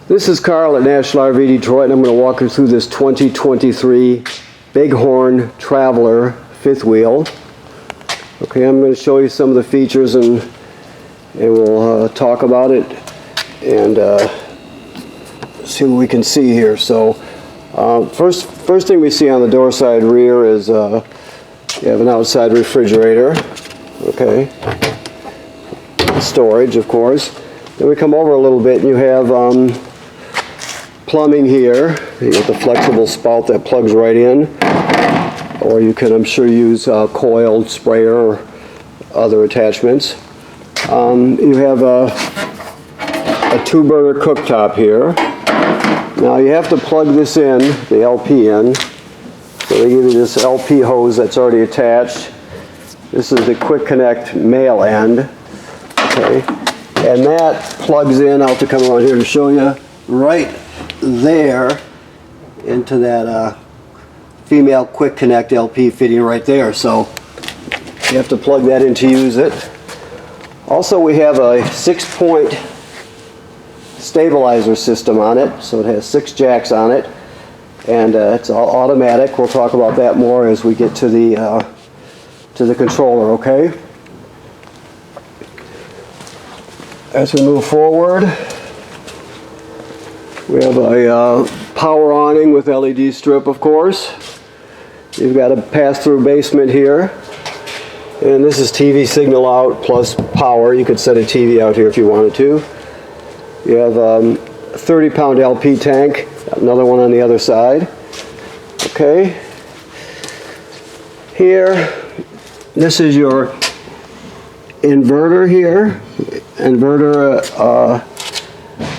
This is Carl at National RV Detroit, and I'm going to walk you through this 2023 Bighorn Traveler fifth wheel. Okay, I'm going to show you some of the features and we'll talk about it and see what we can see here. So first thing we see on the door side rear is you have an outside refrigerator, okay, storage of course. Then we come over a little bit and you have plumbing here. You get the flexible spout that plugs right in, or you can, I'm sure, use coiled sprayer or other attachments. You have a 2-burner cooktop here. Now you have to plug this in, the LP in. So they give you this LP hose that's already attached. This is the quick connect male end. Okay, and that plugs in. I'll have to come around here to show you, right there into that female quick connect LP fitting right there. So you have to plug that in to use it. Also, we have a 6-point stabilizer system on it, so it has 6 jacks on it, and it's all automatic. We'll talk about that more as we get to the controller. Okay, as we move forward, we have a power awning with LED strip, of course. You've got a pass-through basement here. And this is TV signal out plus power. You could set a TV out here if you wanted to. You have a 30-pound LP tank. Another one on the other side. Okay. Here, this is your inverter here. Inverter,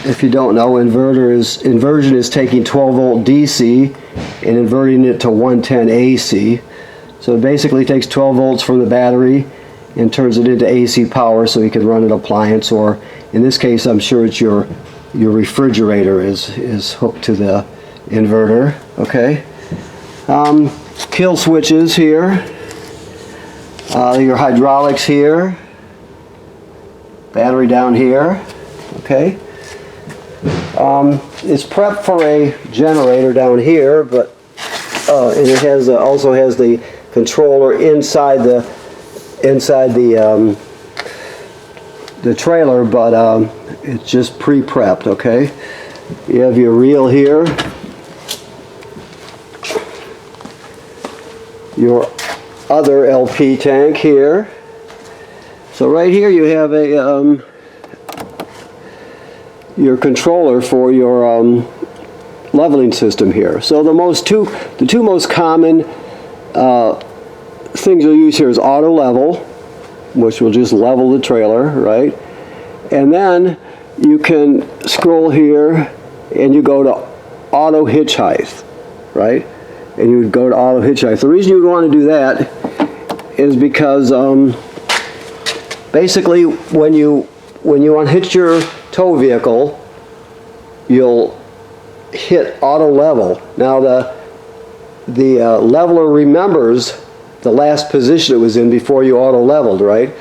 if you don't know, inversion is taking 12-volt DC and inverting it to 110 AC. So it basically takes 12 volts from the battery and turns it into AC power so you can run an appliance, or in this case I'm sure it's your refrigerator is hooked to the inverter. Okay. Kill switches here. Your hydraulics here. Battery down here. Okay. It's prepped for a generator down here, but and it has also has the controller inside the trailer, but it's just pre-prepped. Okay, you have your reel here, your other LP tank here. So right here you have a your controller for your leveling system here. So the two most common things you'll use here is auto level, which will just level the trailer, right? And then you can scroll here and you go to auto hitch height, right? And you would go to auto hitch height. The reason you would want to do that is because basically when you unhitch your tow vehicle, you'll hit auto level. Now the leveler remembers the last position it was in before you auto leveled, right?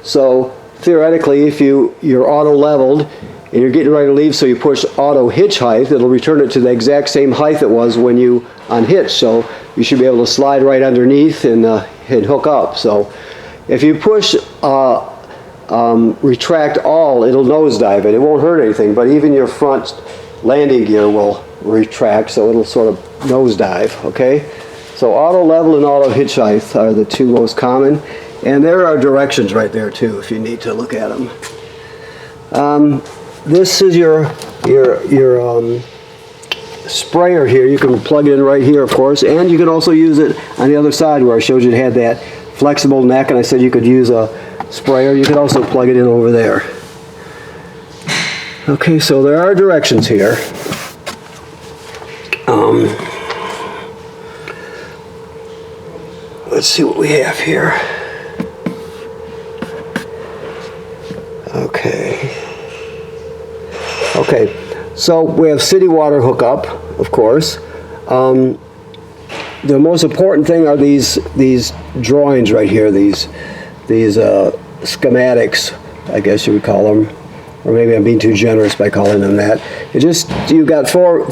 So theoretically, if you're auto leveled and you're getting ready to leave, so you push auto hitch height, it'll return it to the exact same height it was when you unhitched. So you should be able to slide right underneath and hook up. So if you push retract all, it'll nosedive it. It won't hurt anything, but even your front landing gear will retract, so it'll sort of nosedive. Okay, so auto level and auto hitch height are the two most common, and there are directions right there too if you need to look at them. This is your sprayer here. You can plug it in right here, of course, and you can also use it on the other side where I showed you it had that flexible neck, and I said you could use a sprayer. You could also plug it in over there. Okay, so there are directions here. Let's see what we have here. Okay, so we have city water hookup, of course. The most important thing are these drawings right here, these schematics, I guess you would call them. or maybe I'm being too generous by calling them that. You've got four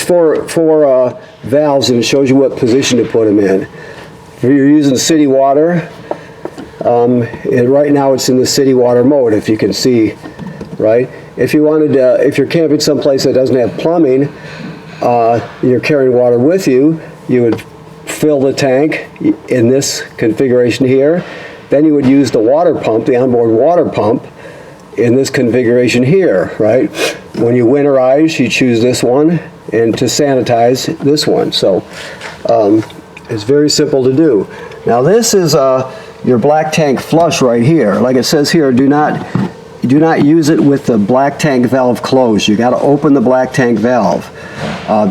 valves, and it shows you what position to put them in. If you're using city water, and right now it's in the city water mode, if you can see, right? If you wanted to, if you're camping someplace that doesn't have plumbing, you're carrying water with you, you would fill the tank in this configuration here. Then you would use the water pump, the onboard water pump, in this configuration here, right? When you winterize, you choose this one, and to sanitize, this one. So it's very simple to do. Now this is your black tank flush right here. Like it says here, do not use it with the black tank valve closed. You got to open the black tank valve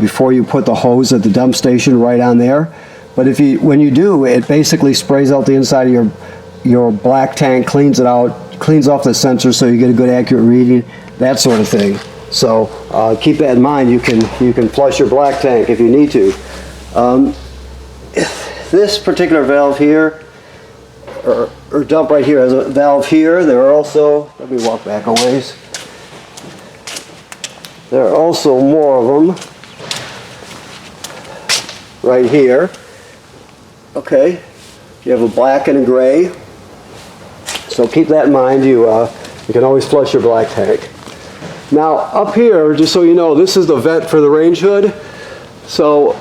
before you put the hose at the dump station right on there. But when you do, it basically sprays out the inside of your black tank, cleans it out, cleans off the sensor so you get a good accurate reading, that sort of thing. So keep that in mind. You can flush your black tank if you need to. This particular valve here, or dump right here, has a valve here. There are also, let me walk back a ways. There are also more of them right here. Okay, you have a black and a gray. So keep that in mind. You can always flush your black tank. Now up here, just so you know, this is the vent for the range hood. So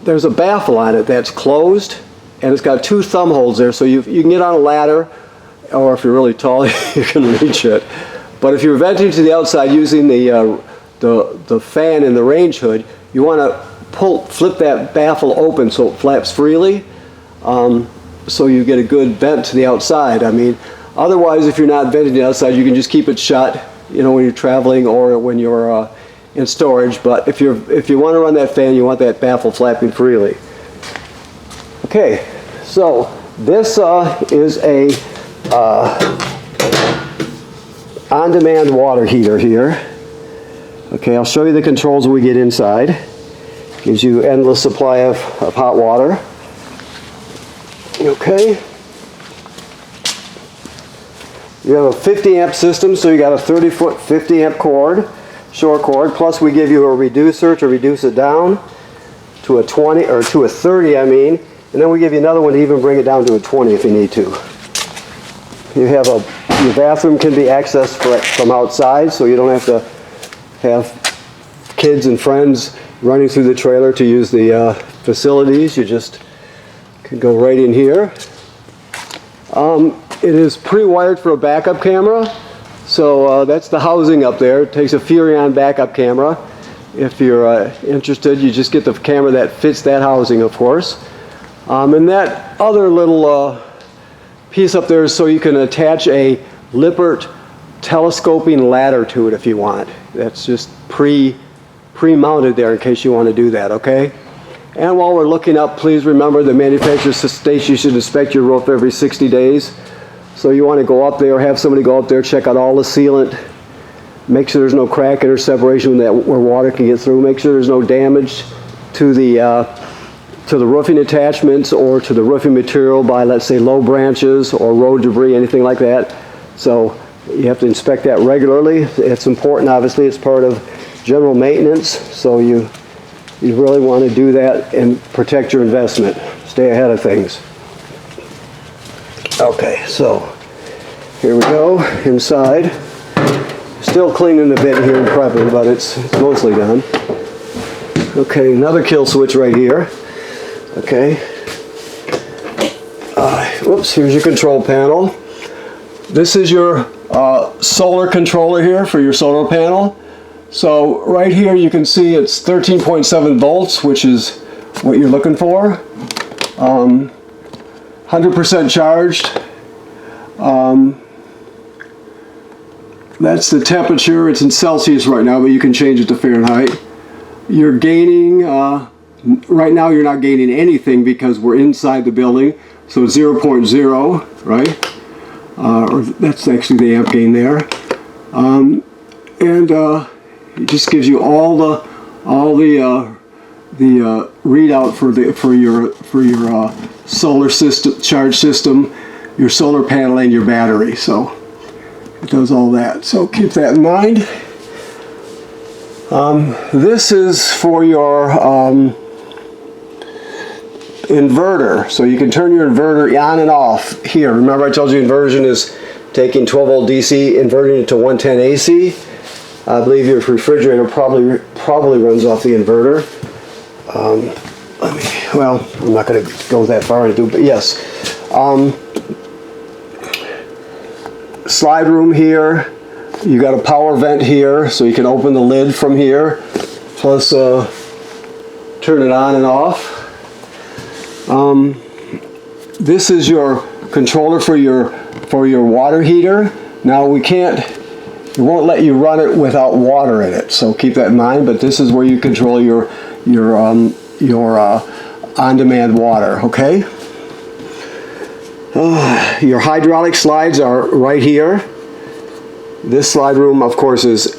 there's a baffle on it that's closed, and it's got two thumb holes there, so you can get on a ladder, or if you're really tall, you can reach it. But if you're venting to the outside using the fan in the range hood, you want to flip that baffle open so it flaps freely, so you get a good vent to the outside. I mean, otherwise, if you're not venting to the outside, you can just keep it shut, you know, when you're traveling or when you're in storage. But if you want to run that fan, you want that baffle flapping freely. Okay, so this is a on-demand water heater here. Okay, I'll show you the controls when we get inside. Gives you endless supply of hot water. Okay. You have a 50 amp system, so you got a 30-foot 50 amp cord, short cord, plus we give you a reducer to reduce it down to a 20, or to a 30 I mean, and then we give you another one to even bring it down to a 20 if you need to. You have your bathroom can be accessed from outside, so you don't have to have kids and friends running through the trailer to use the facilities. You just can go right in here. It is pre-wired for a backup camera, so that's the housing up there. It takes a Furrion backup camera. If you're interested, you just get the camera that fits that housing, of course. And that other little piece up there is so you can attach a Lippert telescoping ladder to it if you want. That's just pre-mounted there in case you want to do that, okay? And while we're looking up, please remember the manufacturer states you should inspect your roof every 60 days. So you want to go up there, have somebody go up there, check out all the sealant, make sure there's no crack or separation where water can get through, make sure there's no damage to the roofing attachments or to the roofing material by, let's say, low branches or road debris, anything like that. So you have to inspect that regularly. It's important, obviously, it's part of general maintenance, so you really want to do that and protect your investment. Stay ahead of things. Okay, so here we go inside. Still cleaning the bit here and prepping, but it's mostly done. Okay, another kill switch right here. Okay. Whoops, here's your control panel. This is your solar controller here for your solar panel. So right here you can see it's 13.7 volts, which is what you're looking for. 100% charged. That's the temperature. It's in Celsius right now, but you can change it to Fahrenheit. You're gaining, right now you're not gaining anything because we're inside the building, so 0.0, right? Or that's actually the amp gain there. It just gives you all the readout for your solar system, charge system, your solar panel, and your battery. So It does all that. So keep that in mind. This is for your inverter. So you can turn your inverter on and off here. Remember I told you inversion is taking 12 volt DC, inverting it to 110 AC. I believe your refrigerator probably runs off the inverter. Well, I'm not going to go that far into it, but yes. Slide room here. You got a power vent here, so you can open the lid from here. Plus, turn it on and off. This is your controller for your water heater. Now it won't let you run it without water in it, so keep that in mind. But this is where you control your on-demand water. Okay. Your hydraulic slides are right here. This slide room, of course, is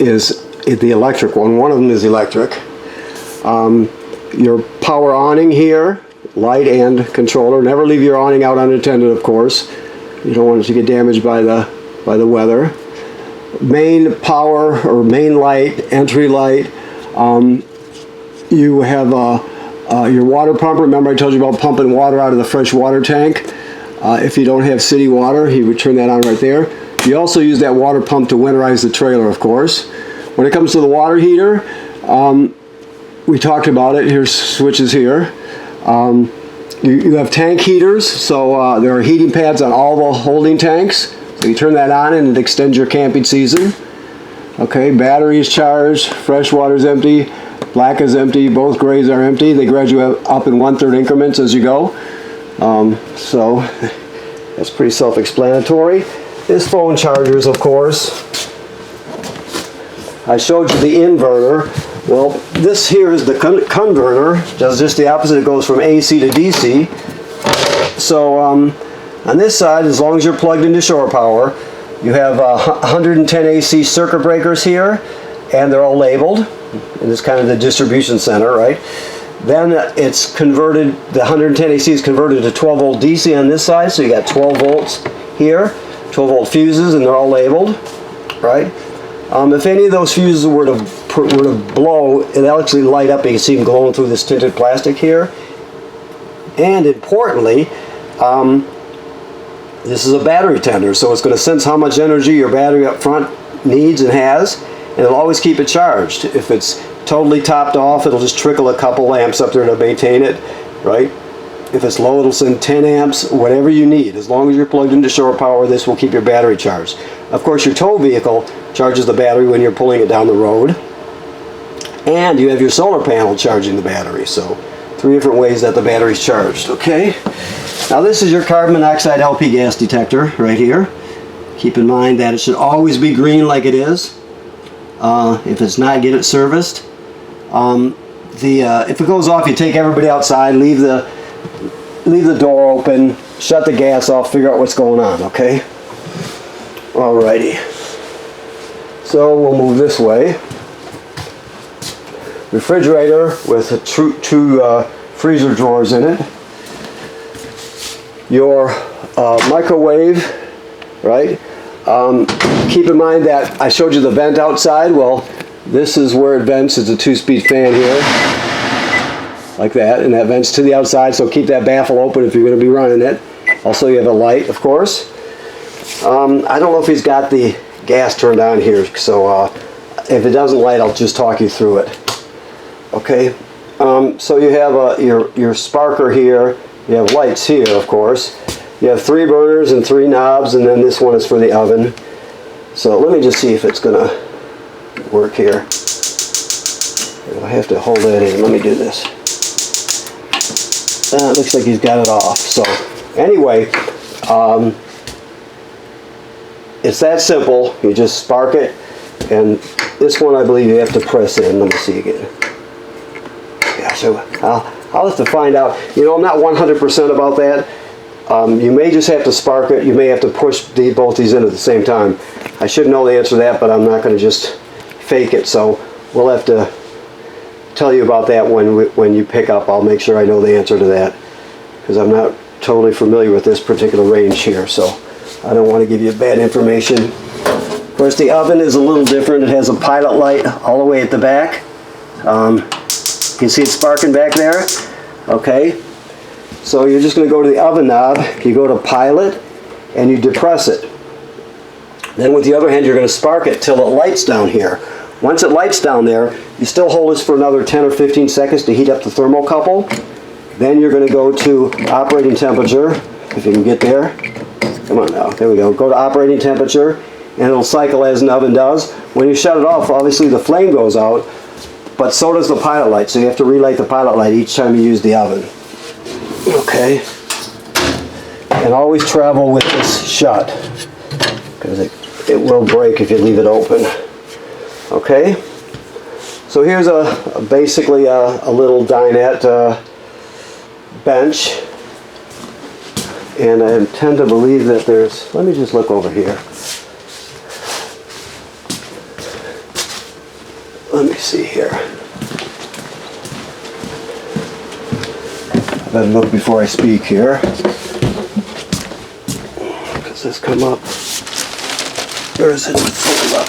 the electric one. One of them is electric. Your power awning here, light and controller. Never leave your awning out unattended, of course. You don't want it to get damaged by the weather. Main power or main light, entry light. You have your water pump. Remember I told you about pumping water out of the fresh water tank. If you don't have city water, you would turn that on right there. You also use that water pump to winterize the trailer, of course. When it comes to the water heater, we talked about it. Here's switches here. You have tank heaters, so there are heating pads on all the holding tanks. So you turn that on and it extends your camping season. Okay, battery is charged, fresh water is empty, black is empty, both grays are empty. They graduate up in 1/3 increments as you go. So that's pretty self-explanatory. This phone chargers, of course. I showed you the inverter. Well, this here is the converter. Does just the opposite. It goes from AC to DC. So on this side, as long as you're plugged into shore power, you have 110 AC circuit breakers here, and they're all labeled. And it's kind of the distribution center, right? Then it's converted, the 110 AC is converted to 12 volt DC on this side, so you got 12 volts here, 12 volt fuses, and they're all labeled, right? If any of those fuses were to blow, it'll actually light up. You can see them glowing through this tinted plastic here. And importantly, this is a battery tender, so it's going to sense how much energy your battery up front needs and has, and it'll always keep it charged. If it's totally topped off, it'll just trickle a couple amps up there to maintain it, right? If it's low, it'll send 10 amps, whatever you need. As long as you're plugged into shore power, this will keep your battery charged. Of course, your tow vehicle charges the battery when you're pulling it down the road. And you have your solar panel charging the battery. So 3 different ways that the battery's charged, okay? Now this is your carbon monoxide LP gas detector right here. Keep in mind that it should always be green like it is. If it's not, get it serviced. If it goes off, you take everybody outside, leave the door open, shut the gas off, figure out what's going on, okay? Alrighty. So we'll move this way. Refrigerator with two freezer drawers in it. Your microwave, right? Keep in mind that I showed you the vent outside. Well, this is where it vents. It's a 2-speed fan here, like that, and that vents to the outside, so keep that baffle open if you're going to be running it. Also, you have a light, of course. I don't know if he's got the gas turned on here, so if it doesn't light, I'll just talk you through it. Okay, so you have your sparker here. You have lights here, of course. You have 3 burners and 3 knobs, and then this one is for the oven. So let me just see if it's going to work here. I have to hold that in. Let me do this. It looks like he's got it off. So anyway, it's that simple. You just spark it, and this one I believe you have to press in. Let me see again. Yeah, so I'll have to find out. You know, I'm not 100% about that. You may just have to spark it. You may have to push both these in at the same time. I should know the answer to that, but I'm not going to just fake it. So we'll have to tell you about that when you pick up. I'll make sure I know the answer to that, because I'm not totally familiar with this particular range here. So I don't want to give you bad information. Of course, the oven is a little different. It has a pilot light all the way at the back. You can see it sparking back there. Okay, so you're just going to go to the oven knob. You go to pilot and you depress it. Then with the other hand, you're going to spark it till it lights down here. Once it lights down there, you still hold this for another 10 or 15 seconds to heat up the thermocouple. Then you're going to go to operating temperature, if you can get there. Come on now, there we go. Go to operating temperature, and it'll cycle as an oven does. When you shut it off, obviously the flame goes out, but so does the pilot light, so you have to relight the pilot light each time you use the oven. Okay. And always travel with this shut, because it will break if you leave it open. Okay. So here's basically a little dinette bench. And I tend to believe that there's, let me just look over here. Let me see here. I better look before I speak here. Does this come up? Or is it fold up?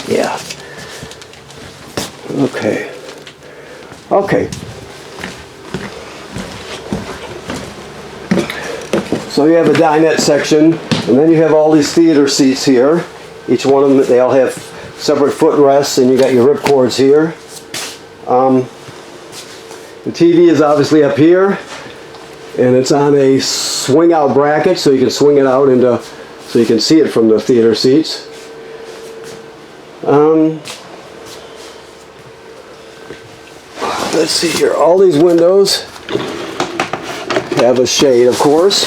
Yeah. Okay. Okay. So you have a dinette section, and then you have all these theater seats here. Each one of them, they all have separate footrests, and you got your ripcords here. The TV is obviously up here, and it's on a swing out bracket, so you can swing it out into, so you can see it from the theater seats. Let's see here, all these windows have a shade, of course.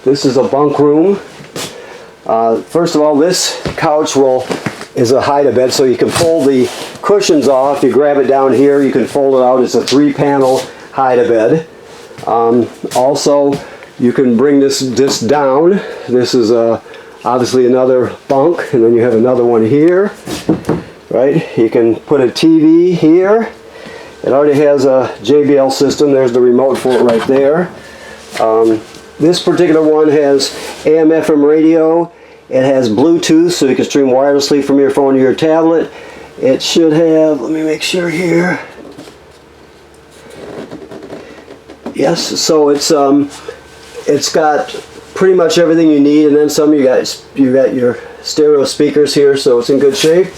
This is a bunk room. First of all, this couch is a hide-a-bed, so you can fold the cushions off. You grab it down here, you can fold it out. It's a 3-panel hide-a-bed. Also, you can bring this down. This is obviously another bunk, and then you have another one here. Right? You can put a TV here. It already has a JBL system. There's the remote for it right there. This particular one has AM/FM radio. It has Bluetooth, so you can stream wirelessly from your phone to your tablet. It should have, let me make sure here. Yes, so it's got pretty much everything you need, and then some. You got your stereo speakers here, so it's in good shape.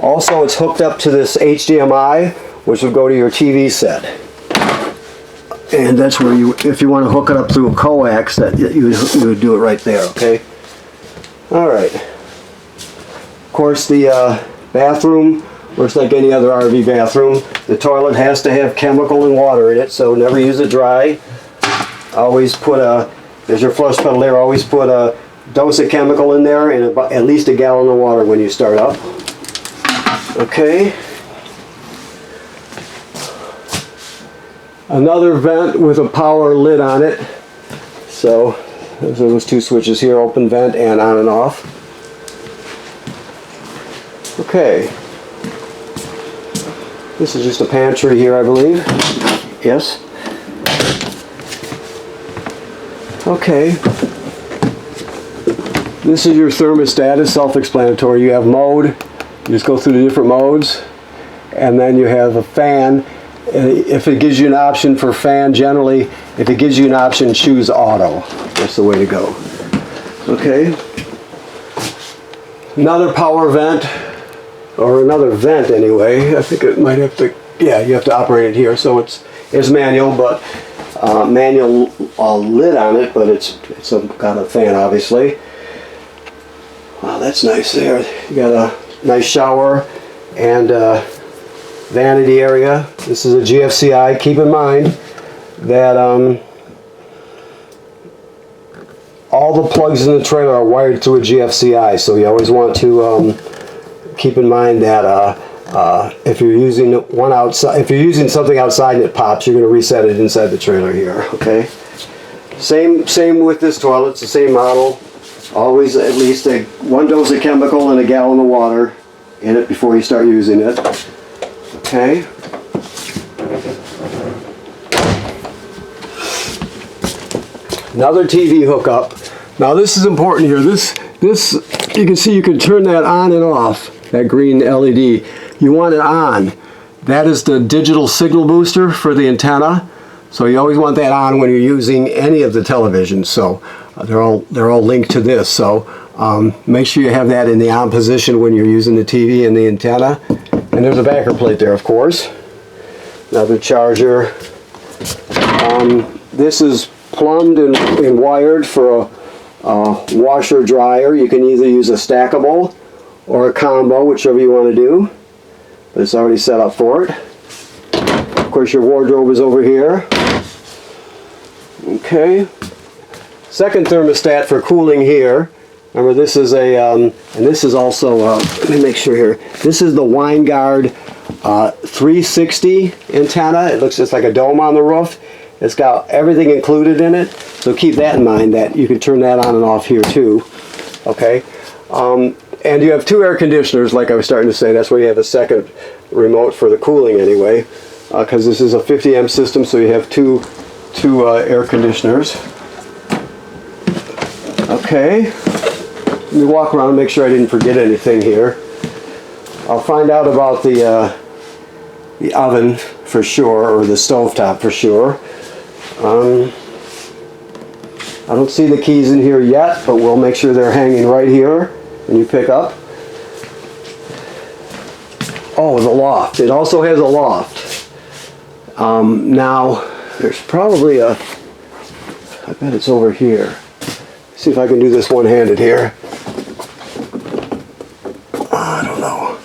Also, it's hooked up to this HDMI, which will go to your TV set. And that's where you, if you want to hook it up through a coax, that you would do it right there, okay? All right. Of course, the bathroom works like any other RV bathroom. The toilet has to have chemical and water in it, so never use it dry. Always put there's your flush pedal there, always put a dose of chemical in there and at least a gallon of water when you start up. Okay. Another vent with a power lid on it. So there's those two switches here, open vent and on and off. Okay. This is just a pantry here, I believe. Yes. Okay. This is your thermostat. It's self-explanatory. You have mode. You just go through the different modes. And then you have a fan. If it gives you an option for fan, generally, if it gives you an option, choose auto. That's the way to go. Okay. Another power vent, or another vent anyway. I think it might have to, yeah, you have to operate it here. So it's manual, but manual lid on it, but it's got a fan, obviously. Wow, that's nice there. You got a nice shower and vanity area. This is a GFCI. Keep in mind that all the plugs in the trailer are wired through a GFCI, so you always want to keep in mind that if you're using one outside, if you're using something outside and it pops, you're going to reset it inside the trailer here. Okay. Same with this toilet. It's the same model. Always at least one dose of chemical and a gallon of water in it before you start using it. Okay. Another TV hookup. Now this is important here. This you can see you can turn that on and off, that green LED. You want it on. That is the digital signal booster for the antenna. So you always want that on when you're using any of the televisions. So they're all linked to this. So make sure you have that in the on position when you're using the TV and the antenna. And there's a backer plate there, of course. Another charger. This is plumbed and wired for a washer dryer. You can either use a stackable or a combo, whichever you want to do. But it's already set up for it. Of course, your wardrobe is over here. Okay. Second thermostat for cooling here. Remember, this is a, and this is also, let me make sure here. This is the Winegard 360 antenna. It looks just like a dome on the roof. It's got everything included in it. So keep that in mind, that you can turn that on and off here too. Okay. And you have two air conditioners, like I was starting to say. That's where you have a second remote for the cooling anyway. Because this is a 50 amp system, so you have two air conditioners. Okay. Let me walk around and make sure I didn't forget anything here. I'll find out about the oven for sure, or the stovetop for sure. I don't see the keys in here yet, but we'll make sure they're hanging right here when you pick up. Oh, the loft. It also has a loft. Now, there's probably a, I bet it's over here. See if I can do this one-handed here. I don't know.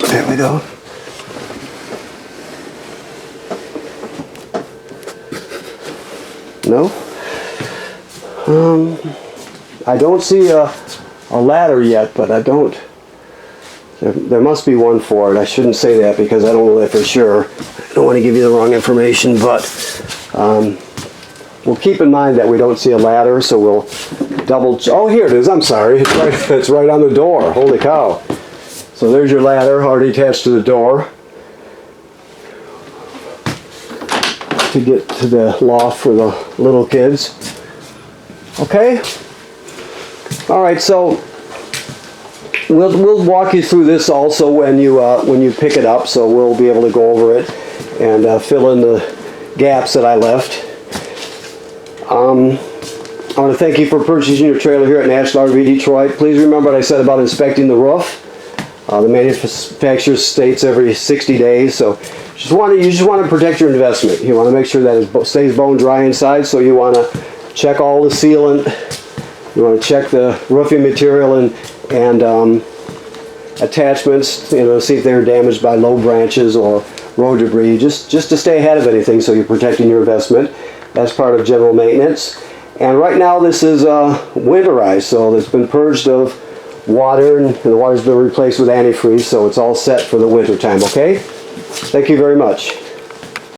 There we go. No? I don't see a ladder yet, but I don't. There must be one for it. I shouldn't say that because I don't know that for sure. I don't want to give you the wrong information, but we'll keep in mind that we don't see a ladder, so we'll double. Oh, here it is. I'm sorry. It's right on the door. Holy cow. So there's your ladder already attached to the door to get to the loft for the little kids. Okay. All right. So we'll walk you through this also when you pick it up. So we'll be able to go over it and fill in the gaps that I left. I want to thank you for purchasing your trailer here at National RV Detroit. Please remember what I said about inspecting the roof. The manufacturer states every 60 days, so you just want to protect your investment. You want to make sure that it stays bone dry inside, so you want to check all the sealant. You want to check the roofing material and attachments, see if they're damaged by low branches or road debris, just to stay ahead of anything, so you're protecting your investment. That's part of general maintenance. And right now this is winterized, so it's been purged of water, and the water's been replaced with antifreeze, so it's all set for the winter time. Okay? Thank you very much.